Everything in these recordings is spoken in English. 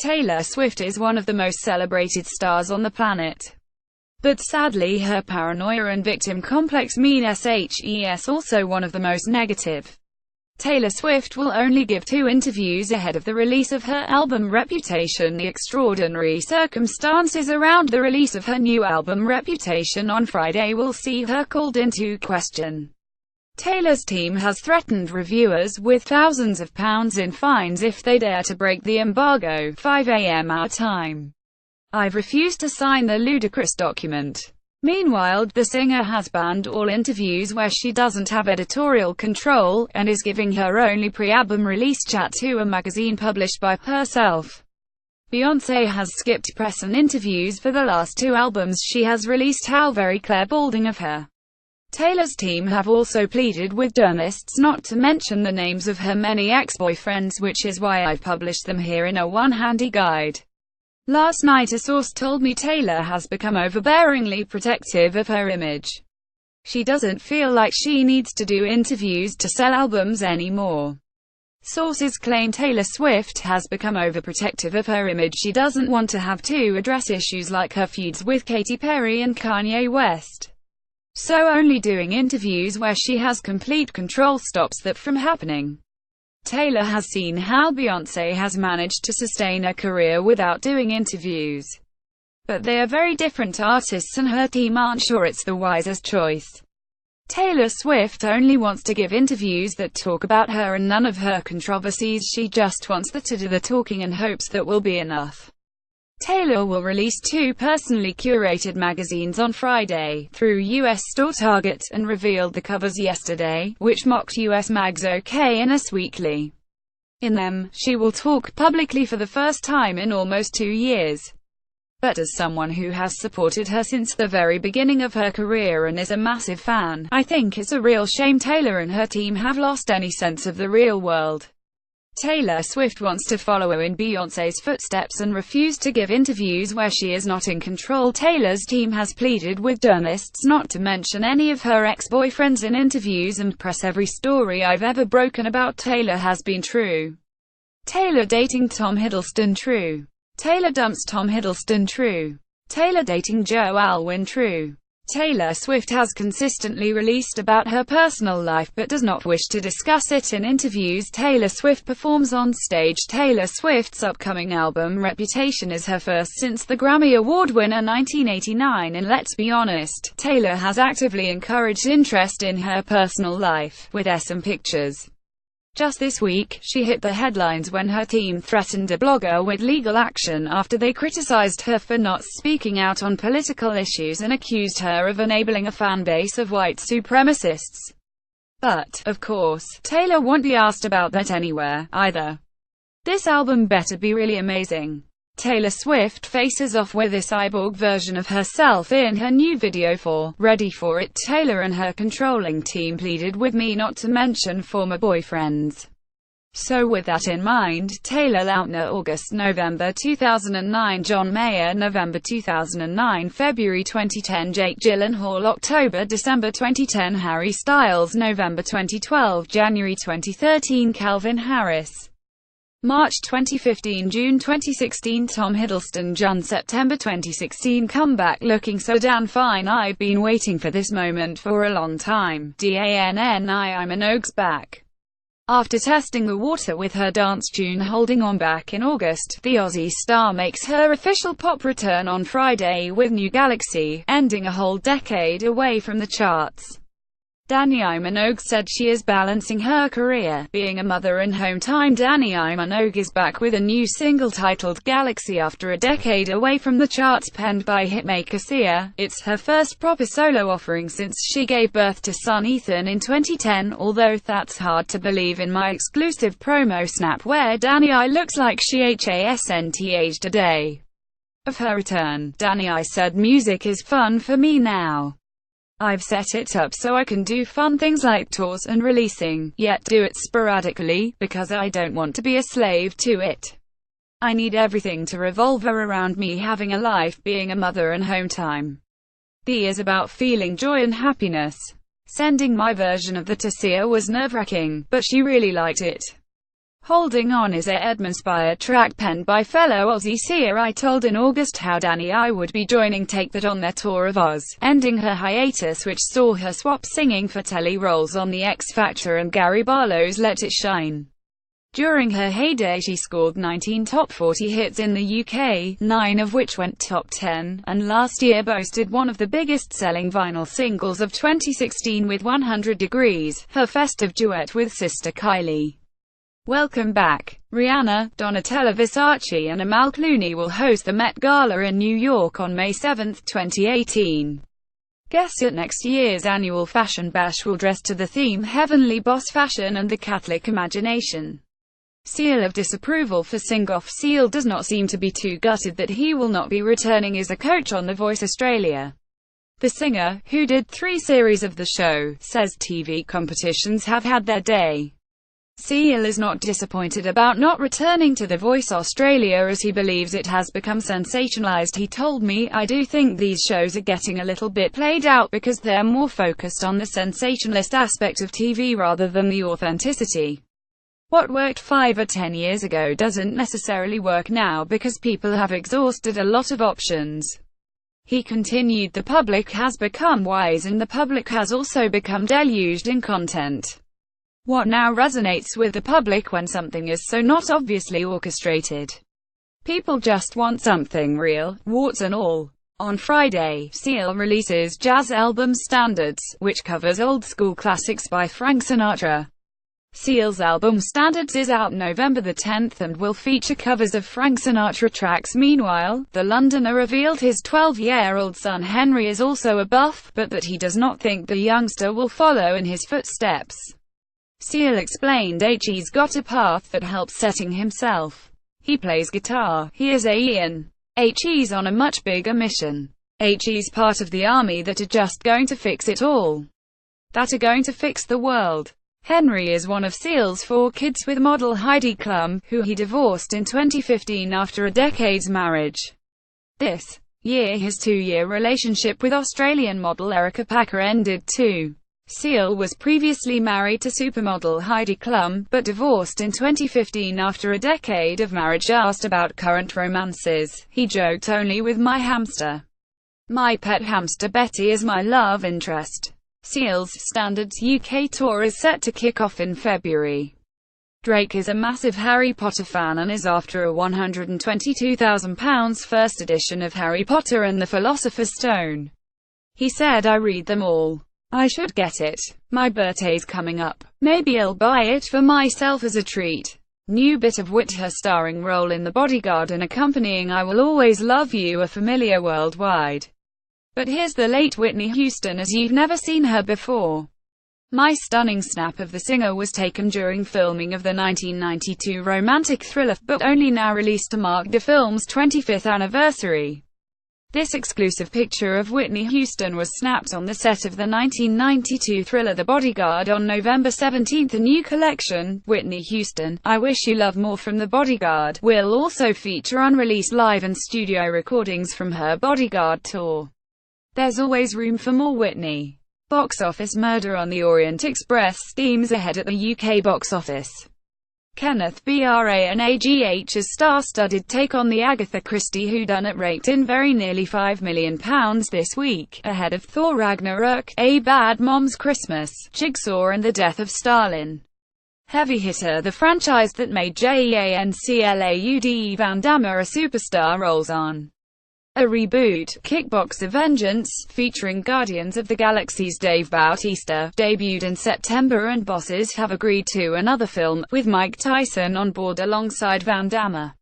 Taylor Swift is one of the most celebrated stars on the planet. But sadly, her paranoia and victim complex means also one of the most negative. Taylor Swift will only give 2 interviews ahead of the release of her album Reputation. The extraordinary circumstances around the release of her new album Reputation on Friday will see her called into question. Taylor's team has threatened reviewers with thousands of pounds in fines if they dare to break the embargo. 5 a.m. our time. I've refused to sign the ludicrous document. Meanwhile, the singer has banned all interviews where she doesn't have editorial control, and is giving her only pre-album release chat to a magazine published by herself. Beyonce has skipped press and interviews for the last 2 albums she has released. How very clairvoyant of her. Taylor's team have also pleaded with journalists not to mention the names of her many ex-boyfriends, which is why I've published them here in a one-handy guide. Last night a source told me Taylor has become overbearingly protective of her image. She doesn't feel like she needs to do interviews to sell albums anymore. Sources claim Taylor Swift has become overprotective of her image. She doesn't want to have to address issues like her feuds with Katy Perry and Kanye West. So only doing interviews where she has complete control stops that from happening. Taylor has seen how Beyonce has managed to sustain a career without doing interviews. But they are very different artists and her team aren't sure it's the wisest choice. Taylor Swift only wants to give interviews that talk about her and none of her controversies. She just wants to do the talking and hopes that will be enough. Taylor will release 2 personally curated magazines on Friday, through US store Target, and revealed the covers yesterday, which mocked US Mag's OK and Us Weekly. In them, she will talk publicly for the first time in almost 2 years. But as someone who has supported her since the very beginning of her career and is a massive fan, I think it's a real shame Taylor and her team have lost any sense of the real world. Taylor Swift wants to follow in Beyoncé's footsteps and refuse to give interviews where she is not in control. Taylor's team has pleaded with journalists not to mention any of her ex-boyfriends in interviews and press. Every story I've ever broken about Taylor has been true. Taylor dating Tom Hiddleston true. Taylor dumps Tom Hiddleston true. Taylor dating Joe Alwyn true. Taylor Swift has consistently released about her personal life but does not wish to discuss it in interviews. Taylor Swift performs on stage. Taylor Swift's upcoming album Reputation is her first since the Grammy Award winner 1989, and let's be honest, Taylor has actively encouraged interest in her personal life, with some pictures. Just this week, she hit the headlines when her team threatened a blogger with legal action after they criticized her for not speaking out on political issues and accused her of enabling a fan base of white supremacists. But, of course, Taylor won't be asked about that anywhere, either. This album better be really amazing. Taylor Swift faces off with a cyborg version of herself in her new video for Ready for It. Taylor and her controlling team pleaded with me not to mention former boyfriends. So with that in mind, Taylor Lautner August-November 2009, John Mayer November 2009, February 2010, Jake Gyllenhaal October-December 2010, Harry Styles November 2012, January 2013, Calvin Harris March 2015, June 2016, Tom Hiddleston June September 2016. Come back looking so damn fine, I've been waiting for this moment for a long time. Danni Minogue's back. After testing the water with her dance tune Holding On back in August, the Aussie star makes her official pop return on Friday with New Galaxy, ending a whole decade away from the charts. Danni Minogue said she is balancing her career, being a mother and home time. Danni Minogue is back with a new single titled Galaxy after a decade away from the charts, penned by hitmaker Sia. It's her first proper solo offering since she gave birth to son Ethan in 2010, although that's hard to believe in my exclusive promo snap where Danni looks like she hasn't aged a day. Of her return, Danni said, "Music is fun for me now. I've set it up so I can do fun things like tours and releasing, yet do it sporadically, because I don't want to be a slave to it. I need everything to revolve around me having a life, being a mother and home time. The is about feeling joy and happiness. Sending my version of the to Sia was nerve-wracking, but she really liked it. Holding On is a Edmund-inspired track penned by fellow Aussie Sia. I told in August how Danny I would be joining Take That on their tour of Oz, ending her hiatus which saw her swap singing for telly roles on The X Factor and Gary Barlow's Let It Shine. During her heyday she scored 19 top 40 hits in the UK, 9 of which went top 10, and last year boasted one of the biggest-selling vinyl singles of 2016 with 100 Degrees, her festive duet with sister Kylie. Welcome back. Rihanna, Donatella Versace and Amal Clooney will host the Met Gala in New York on May 7, 2018. Guests at next year's annual Fashion Bash will dress to the theme Heavenly Boss Fashion and the Catholic Imagination. Seal of disapproval for sing-off. Seal does not seem to be too gutted that he will not be returning as a coach on The Voice Australia. The singer, who did 3 series of the show, says TV competitions have had their day. Seal is not disappointed about not returning to The Voice Australia as he believes it has become sensationalised. He told me, "I do think these shows are getting a little bit played out because they're more focused on the sensationalist aspect of TV rather than the authenticity. What worked 5 or 10 years ago doesn't necessarily work now because people have exhausted a lot of options." He continued, "The public has become wise and the public has also become deluged in content. What now resonates with the public when something is so not obviously orchestrated? People just want something real, warts and all." On Friday, Seal releases jazz album Standards, which covers old-school classics by Frank Sinatra. Seal's album Standards is out November the 10th and will feature covers of Frank Sinatra tracks. Meanwhile, The Londoner revealed his 12-year-old son Henry is also a buff, but that he does not think the youngster will follow in his footsteps. Seal explained He's got a path that helps setting himself. He plays guitar. He is a Ian. He's on a much bigger mission. He's part of the army that are just going to fix it all. That are going to fix the world. Henry is one of Seal's 4 kids with model Heidi Klum, who he divorced in 2015 after a decade's marriage. This year his 2-year relationship with Australian model Erica Packer ended too. Seal was previously married to supermodel Heidi Klum, but divorced in 2015 after a decade of marriage. Asked about current romances, he joked, "Only with my hamster. My pet hamster Betty is my love interest." Seal's Standards UK tour is set to kick off in February. Drake is a massive Harry Potter fan and is after a £122,000 first edition of Harry Potter and the Philosopher's Stone. He said, "I read them all. I should get it. My birthday's coming up. Maybe I'll buy it for myself as a treat." New bit of wit: her starring role in The Bodyguard and accompanying I Will Always Love You are familiar worldwide. But here's the late Whitney Houston as you've never seen her before. My stunning snap of the singer was taken during filming of the 1992 romantic thriller, but only now released to mark the film's 25th anniversary. This exclusive picture of Whitney Houston was snapped on the set of the 1992 thriller The Bodyguard on November 17. A new collection, Whitney Houston, I Wish You Love More from The Bodyguard, will also feature unreleased live and studio recordings from her Bodyguard tour. There's always room for more Whitney. Box office: Murder on the Orient Express steams ahead at the UK box office. Kenneth Branagh's star-studded take on the Agatha Christie whodunit raked in very nearly £5 million this week, ahead of Thor Ragnarok, A Bad Mom's Christmas, Jigsaw and The Death of Stalin. Heavy hitter: the franchise that made Jean-Claude Van Damme a superstar rolls on. A reboot, Kickboxer Vengeance, featuring Guardians of the Galaxy's Dave Bautista, debuted in September, and bosses have agreed to another film, with Mike Tyson on board alongside Van Damme.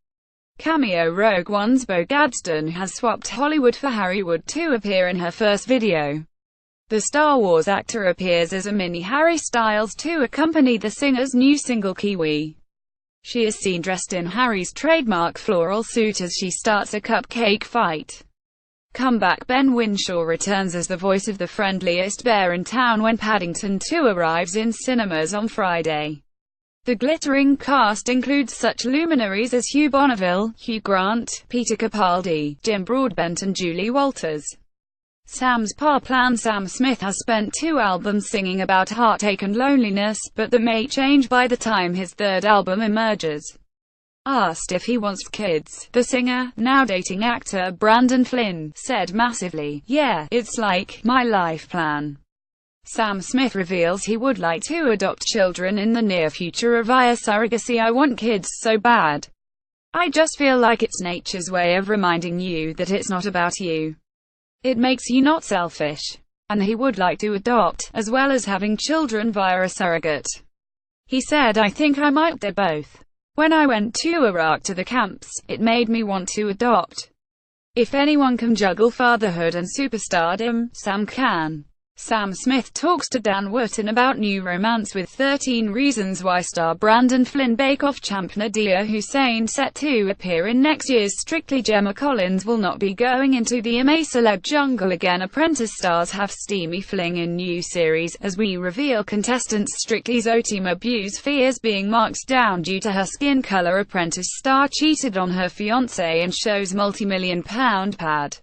Cameo: Rogue One's Bo Gadsden has swapped Hollywood for Harrywood to appear in her first video. The Star Wars actor appears as a mini Harry Styles to accompany the singer's new single Kiwi. She is seen dressed in Harry's trademark floral suit as she starts a cupcake fight. Comeback: Ben Whishaw returns as the voice of the friendliest bear in town when Paddington 2 arrives in cinemas on Friday. The glittering cast includes such luminaries as Hugh Bonneville, Hugh Grant, Peter Capaldi, Jim Broadbent and Julie Walters. Sam's plan. Sam Smith has spent 2 albums singing about heartache and loneliness, but that may change by the time his 3rd album emerges. Asked if he wants kids, the singer, now dating actor Brandon Flynn, said massively, "Yeah, it's like my life plan." Sam Smith reveals he would like to adopt children in the near future via surrogacy. "I want kids so bad. I just feel like it's nature's way of reminding you that it's not about you. It makes you not selfish." And he would like to adopt, as well as having children via a surrogate. He said, "I think I might do both. When I went to Iraq to the camps, it made me want to adopt. If anyone can juggle fatherhood and superstardom, Sam can." Sam Smith talks to Dan Wootton about new romance with 13 Reasons Why star Brandon Flynn. Bake Off champ Nadia Hussein set to appear in next year's Strictly. Gemma Collins will not be going into the MA celeb jungle again. Apprentice stars have steamy fling in new series, as we reveal contestants Strictly's Otima Abuse fears being marked down due to her skin color. Apprentice star cheated on her fiancé and shows multi-million-pound pad.